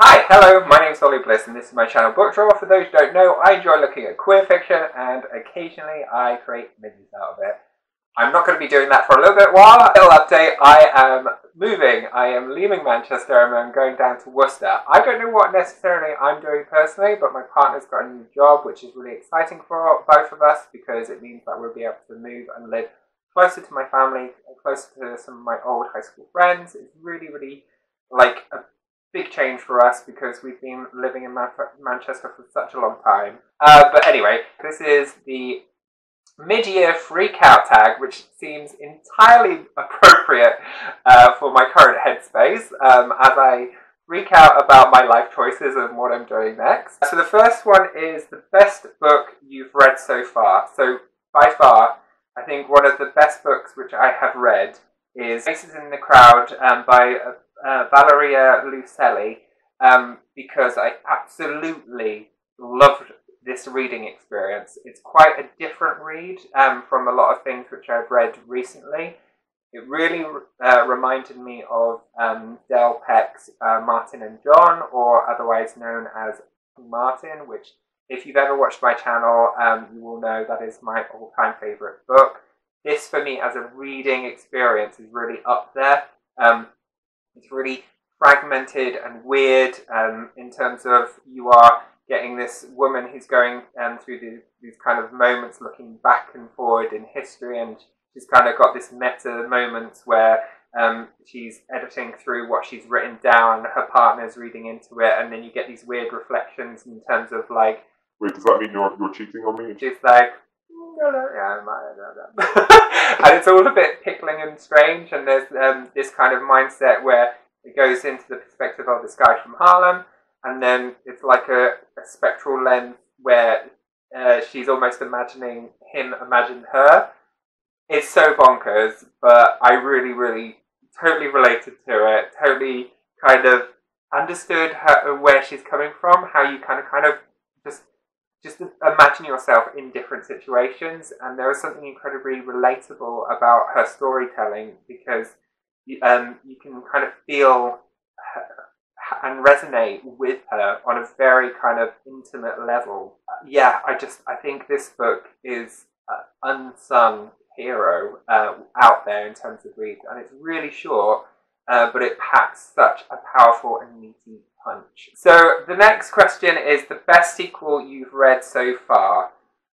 Hi, hello, my name's Ollie Bliss and this is my channel Book Drawer. For those who don't know, I enjoy looking at queer fiction and occasionally I create images out of it. I'm not going to be doing that for a little bit while. Little update, I am moving. I am leaving Manchester and I'm going down to Worcester. I don't know what necessarily I'm doing personally, but my partner's got a new job which is really exciting for both of us because it means that we'll be able to move and live closer to my family, closer to some of my old high school friends. It's really like a big change for us because we've been living in Manchester for such a long time. But anyway, this is the mid-year freak out tag, which seems entirely appropriate for my current headspace as I freak out about my life choices and what I'm doing next. So the first one is the best book you've read so far. So by far, I think one of the best books which I have read is Faces in the Crowd by Valeria Luiselli, because I absolutely loved this reading experience. It's quite a different read from a lot of things which I've read recently. It really reminded me of Del Peck's Martin and John, or otherwise known as Martin, which if you've ever watched my channel, you will know that is my all-time favourite book. This, for me, as a reading experience, is really up there. It's really fragmented and weird in terms of you are getting this woman who's going through these kind of moments looking back and forward in history, and she's kind of got this meta moments where she's editing through what she's written down, her partner's reading into it, and then you get these weird reflections in terms of like, wait, does that mean you're cheating on me? She's like, and it's all a bit pickling and strange, and there's this kind of mindset where it goes into the perspective of this guy from Harlem, and then it's like a spectral lens where she's almost imagining him imagine her. It's so bonkers, but I really totally related to it, totally kind of understood where she's coming from, how you kind of just imagine yourself in different situations, and there was something incredibly relatable about her storytelling because you can kind of feel and resonate with her on a very kind of intimate level. Yeah, I think this book is an unsung hero out there in terms of reads, and it's really short, but it packs such a powerful and meaty punch. So the next question is the best sequel you've read so far,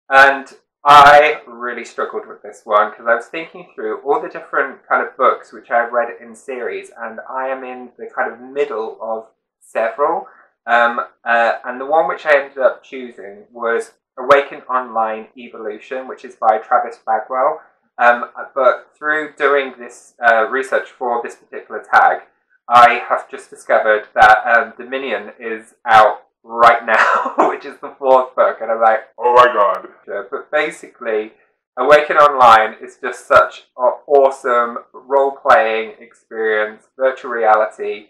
and I really struggled with this one because I was thinking through all the different kind of books which I've read in series, and I am in the kind of middle of several, and the one which I ended up choosing was Awaken Online Evolution, which is by Travis Bagwell. But through doing this research for this particular tag, I have just discovered that Dominion is out right now, which is the fourth book, and I'm like, oh my god. But basically, Awaken Online is just such an awesome role-playing experience, virtual reality.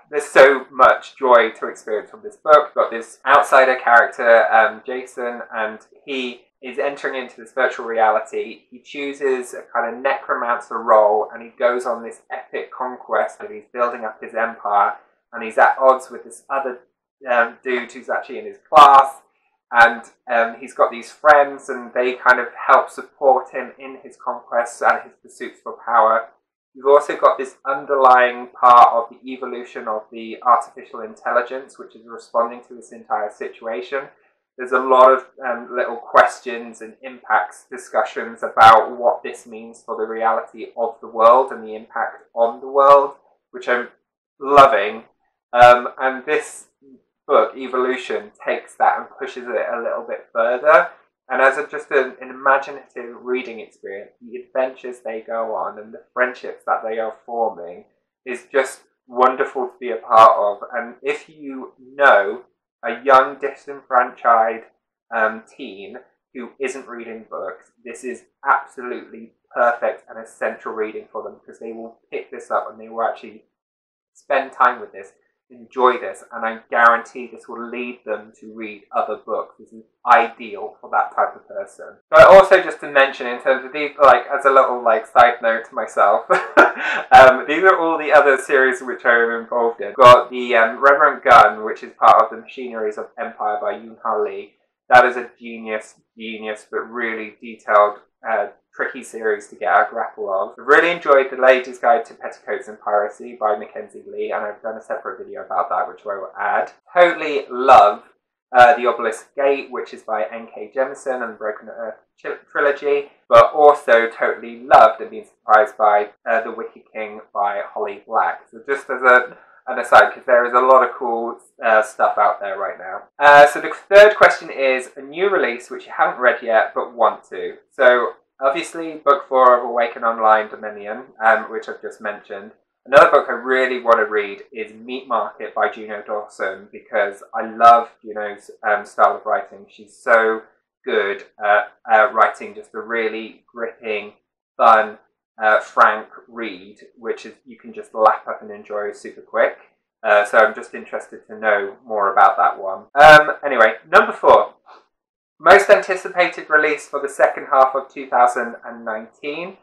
There's so much joy to experience from this book. You've got this outsider character, Jason, and he is entering into this virtual reality. He chooses a kind of necromancer role, and he goes on this epic conquest, and he's building up his empire, and he's at odds with this other dude who's actually in his class, and he's got these friends, and they kind of help support him in his conquests and his pursuits for power. You've also got this underlying part of the evolution of the artificial intelligence, which is responding to this entire situation. There's a lot of little questions and impacts discussions about what this means for the reality of the world and the impact on the world, which I'm loving. And this book, Evolution, takes that and pushes it a little bit further. And as just an imaginative reading experience, the adventures they go on and the friendships that they are forming is just wonderful to be a part of. And if you know a young, disenfranchised teen who isn't reading books, this is absolutely perfect and essential reading for them because they will pick this up and they will actually spend time with this. enjoy this, and I guarantee this will lead them to read other books. This is ideal for that type of person. But also, just to mention, in terms of these, like as a little like side note to myself, these are all the other series which I am involved in. We've got the Reverend Gun, which is part of the Machineries of Empire by Yoon-Ha Lee. That is a genius, but really detailed, tricky series to get a grapple of. I really enjoyed The Lady's Guide to Petticoats and Piracy by Mackenzie Lee, and I've done a separate video about that, which I will add. Totally love The Obelisk Gate, which is by N.K. Jemisin and the Broken Earth trilogy, but also totally loved and been surprised by The Wicked King by Holly Black. So just as an aside, because there is a lot of cool stuff out there right now. So the third question is a new release which you haven't read yet but want to. So obviously book 4 of Awaken Online Dominion, which I've just mentioned. Another book I really want to read is Meat Market by Juno Dawson, because I love Juno's style of writing. She's so good at writing just a really gripping, fun, frank read, which is you can just lap up and enjoy super quick. So I'm just interested to know more about that one. Anyway, number 4. Most anticipated release for the second half of 2019.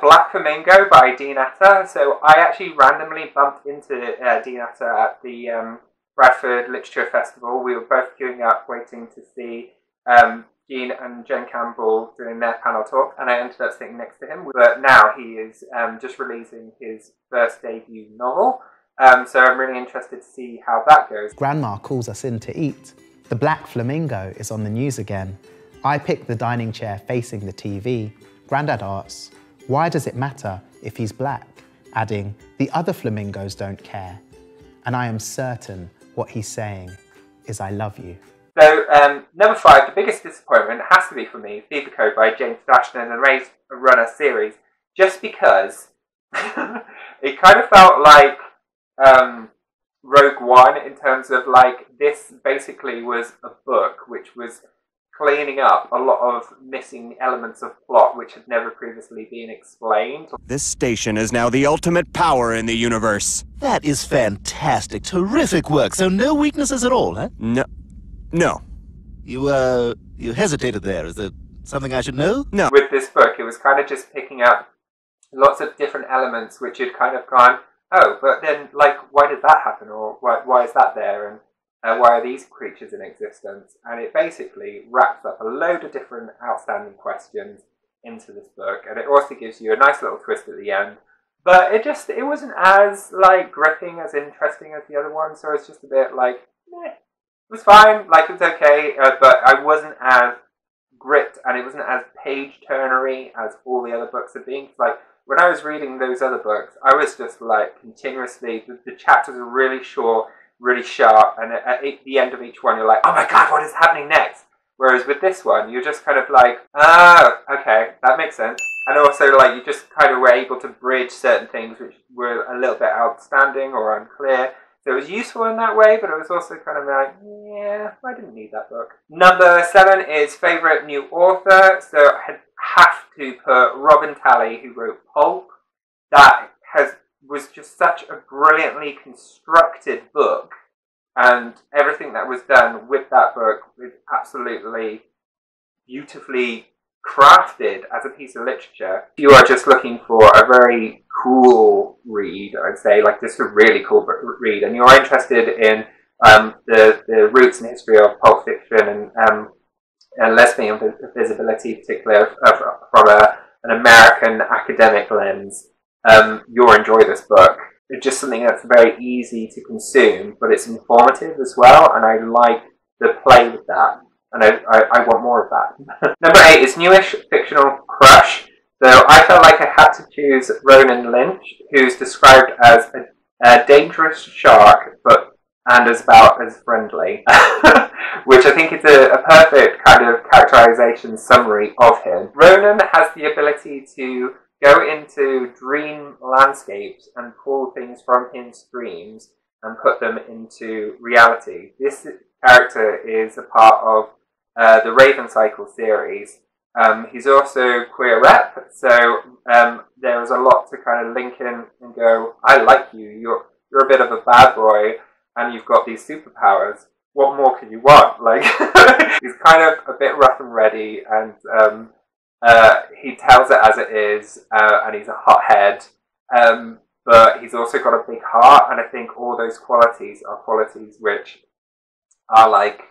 Black Flamingo by Dean Atta. So I actually randomly bumped into Dean Atta at the Bradford Literature Festival. We were both queuing up waiting to see Dean and Jen Campbell doing their panel talk, and I ended up sitting next to him. But now he is just releasing his first debut novel, so I'm really interested to see how that goes. Grandma calls us in to eat. The Black Flamingo is on the news again. I pick the dining chair facing the TV. Grandad asks, why does it matter if he's black? Adding, the other flamingos don't care. And I am certain what he's saying is I love you. So, number 5, the biggest disappointment has to be for me, Fever Code by James Flashton and Race Runner series, just because it kind of felt like Rogue One in terms of like this basically was a book which was cleaning up a lot of missing elements of plot which had never previously been explained. This station is now the ultimate power in the universe. That is fantastic. Terrific work. So no weaknesses at all, huh? No. You hesitated there. Is there something I should know? No. With this book, it was kind of just picking up lots of different elements which had kind of gone, oh, but then, like, why did that happen? Or why is that there? And why are these creatures in existence? And it basically wraps up a load of different outstanding questions into this book. And it also gives you a nice little twist at the end. But it wasn't as, like, gripping, as interesting as the other one. So it's just a bit like, meh. It was fine, like, it was okay. But I wasn't as gripped, and it wasn't as page-turnery as all the other books have been. Like, when I was reading those other books, I was just, like, continuously, the chapters are really short, really sharp, and at the end of each one, you're like, oh my god, what is happening next? Whereas with this one, you're just kind of like, oh, okay, that makes sense. And also, like, you just kind of were able to bridge certain things which were a little bit outstanding or unclear. So it was useful in that way, but it was also kind of like, yeah, I didn't need that book. Number 7 is favourite new author. So I have to put Robin Talley, who wrote Pulp. That was just such a brilliantly constructed book, and everything that was done with that book was absolutely beautifully crafted as a piece of literature. If you are just looking for a very cool read, I'd say, like, just a really cool read, and you're interested in the roots and history of Pulp Fiction and lesbian visibility, particularly from an American academic lens, you'll enjoy this book. It's just something that's very easy to consume, but it's informative as well, and I like the play with that, and I want more of that. Number 8 is newish fictional crush. So I felt like I had to choose Ronan Lynch, who's described as a dangerous shark, and is about as friendly, which I think is a perfect kind of characterization summary of him. Ronan has the ability to go into dream landscapes and pull things from his dreams and put them into reality. This character is a part of the Raven Cycle series. He's also queer rep, so there was a lot to kind of link in and go, I like you, you're a bit of a bad boy, and you've got these superpowers. What more can you want? Like, he's kind of a bit rough and ready, and he tells it as it is, and he's a hothead, but he's also got a big heart, and I think all those qualities are qualities which are like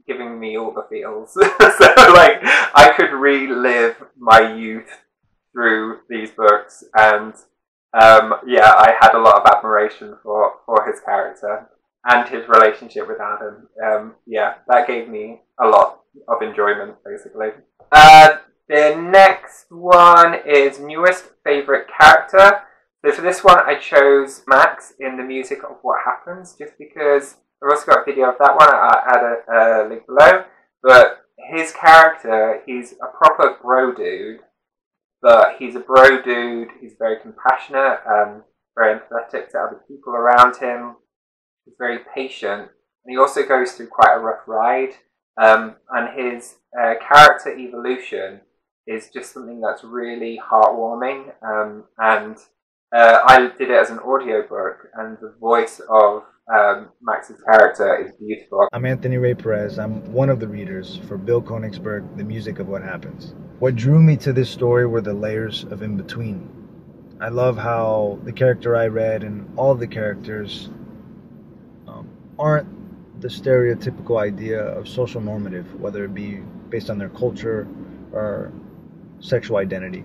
giving me all the feels. So like, I could relive my youth through these books, and yeah, I had a lot of admiration for his character and his relationship with Adam. Yeah, that gave me a lot of enjoyment, basically. The next one is newest favourite character. So for this one, I chose Max in The Music of What Happens, just because I've also got a video of that one. I'll add a link below. But his character, he's a proper bro dude, but he's a bro dude, he's very compassionate, very empathetic to other people around him. He's very patient, and he also goes through quite a rough ride. And his character evolution is just something that's really heartwarming. And I did it as an audiobook, and the voice of Max's character is beautiful. I'm Anthony Ray Perez. I'm one of the readers for Bill Koenigsberg, The Music of What Happens. What drew me to this story were the layers of in between. I love how the character I read and all of the characters aren't the stereotypical idea of social normative, whether it be based on their culture or sexual identity.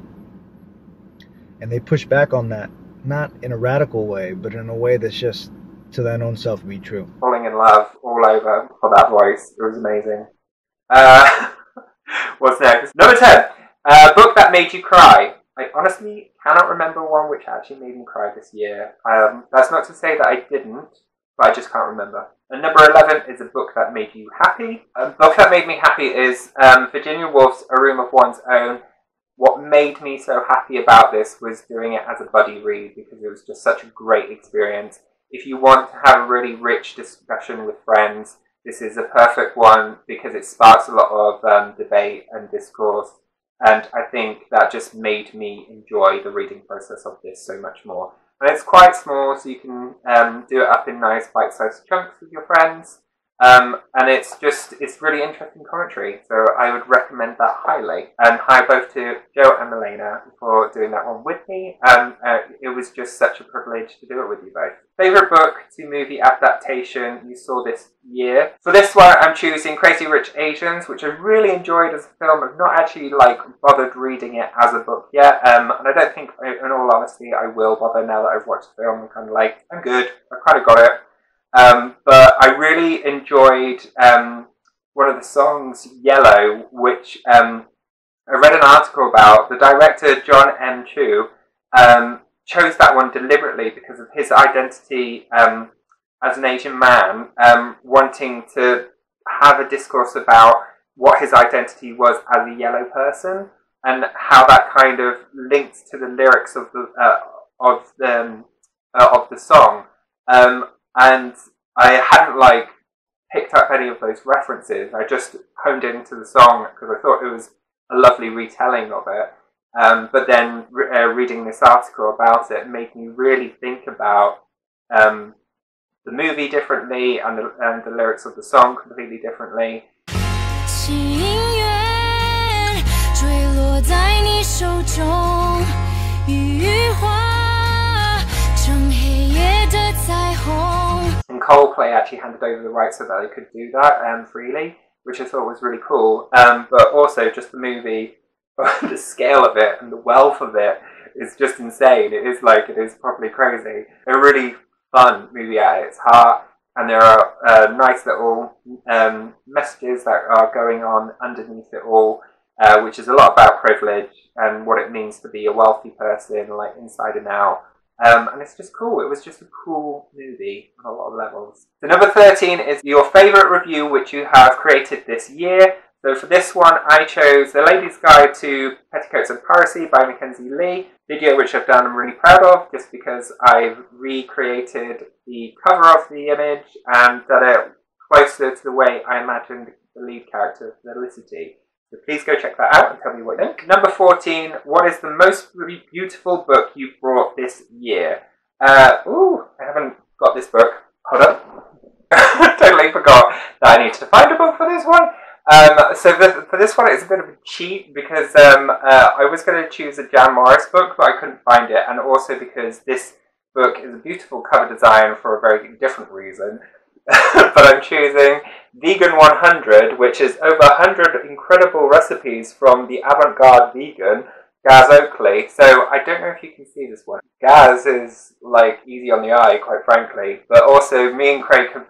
And they push back on that, not in a radical way, but in a way that's just to thine own self be true. Falling in love all over for that voice. It was amazing. What's next? Number 10. Book that made you cry. I honestly cannot remember one which actually made me cry this year. That's not to say that I didn't, but I just can't remember. And number 11 is a book that made you happy. A book that made me happy is Virginia Woolf's A Room of One's Own. What made me so happy about this was doing it as a buddy read, because it was just such a great experience. If you want to have a really rich discussion with friends, this is a perfect one because it sparks a lot of debate and discourse. And I think that just made me enjoy the reading process of this so much more. And it's quite small, so you can do it up in nice bite-sized chunks with your friends. And it's really interesting commentary, so I would recommend that highly. And hi both to Joe and Milena for doing that one with me. It was just such a privilege to do it with you both. Favourite book to movie adaptation you saw this year? For this one, I'm choosing Crazy Rich Asians, which I really enjoyed as a film. I've not actually bothered reading it as a book yet, and I don't think, in all honesty, I will bother now that I've watched the film. I'm kind of like, I'm good, I've kind of got it. But I really enjoyed one of the songs, Yellow, which I read an article about. The director, John M. Chu, chose that one deliberately because of his identity as an Asian man, wanting to have a discourse about what his identity was as a yellow person, and how that kind of links to the lyrics of the song. And I hadn't picked up any of those references. I just honed into the song because I thought it was a lovely retelling of it. But then reading this article about it made me really think about the movie differently and the lyrics of the song completely differently. And Coldplay actually handed over the rights so that they could do that freely, which I thought was really cool. But also just the movie, the scale of it and the wealth of it is just insane. It is properly crazy. A really fun movie at its heart, and there are nice little messages that are going on underneath it all, which is a lot about privilege and what it means to be a wealthy person, inside and out. And it's just cool. It was just a cool movie on a lot of levels. So number 13 is your favourite review which you have created this year. So for this one, I chose The Lady's Guide to Petticoats and Piracy by Mackenzie Lee. Video which I've done I'm really proud of, just because I've recreated the cover of the image and done it closer to the way I imagined the lead character, Felicity. So please go check that out and tell me what you think. Number 14, what is the most beautiful book you've brought this year? I haven't got this book. Hold up. for this one, it's a bit of a cheat because I was going to choose a Jan Morris book, but I couldn't find it, and also because this book is a beautiful cover design for a very different reason. But I'm choosing Vegan 100, which is over 100 incredible recipes from the avant-garde vegan, Gaz Oakley. So I don't know if you can see this one. Gaz is like easy on the eye, quite frankly, but also me and Craig have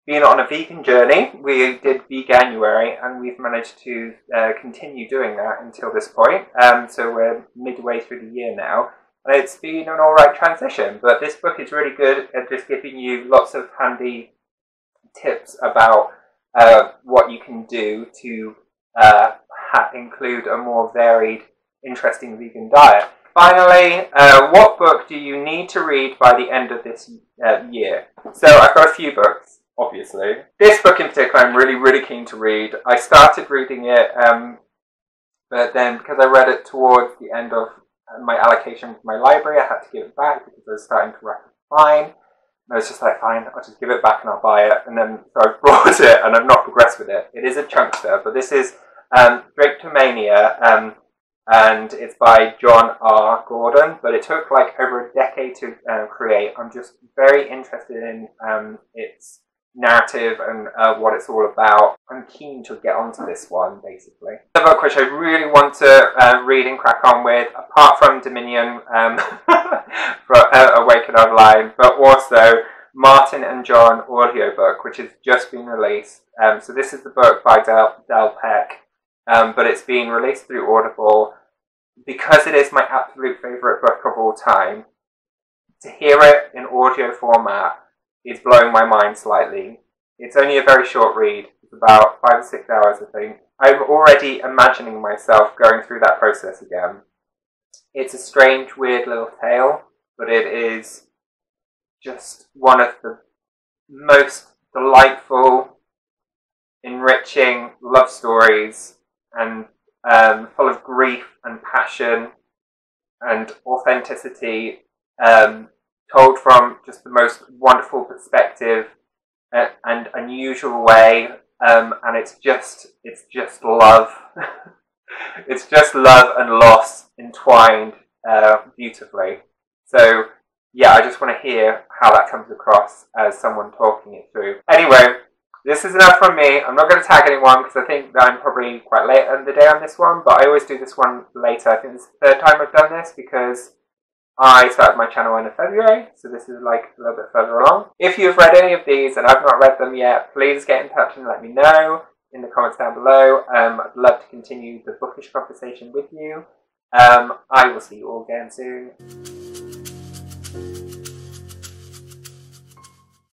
been on a vegan journey. We did Veganuary, and we've managed to continue doing that until this point. So we're midway through the year now. And it's been an alright transition, but this book is really good at just giving you lots of handy tips about what you can do to include a more varied, interesting vegan diet. Finally, what book do you need to read by the end of this year? So I've got a few books, obviously. This book in particular I'm really, really keen to read. I started reading it, but then because I read it towards the end of my allocation from my library, I had to give it back because I was starting to rack up a fine. And I was just like, fine, I'll just give it back and I'll buy it. And then so I've bought it and I've not progressed with it. It is a chunkster, but this is Drapetomania, and it's by John R. Gordon, but it took like over a decade to create. I'm just very interested in its narrative and what it's all about. I'm keen to get onto this one, basically. The book which I really want to read and crack on with, apart from Dominion for Awaken Online, but also Martin and John audiobook, which has just been released. So this is the book by Del Peck, but it's been released through Audible. Because it is my absolute favourite book of all time, to hear it in audio format is blowing my mind slightly. It's only a very short read. It's about 5 or 6 hours, I think. I'm already imagining myself going through that process again. It's a strange, weird little tale, but it is just one of the most delightful, enriching love stories, and full of grief and passion and authenticity, told from just the most wonderful perspective and unusual way, and it's just love. It's just love and loss entwined beautifully. So yeah, I just want to hear how that comes across as someone talking it through. Anyway, this is enough from me. I'm not going to tag anyone because I think that I'm probably quite late in the day on this one, but I always do this one later. I think this is the third time I've done this because I started my channel in February, so this is like a little bit further along. If you've read any of these and I've not read them yet, please get in touch and let me know in the comments down below. I'd love to continue the bookish conversation with you. I will see you all again soon.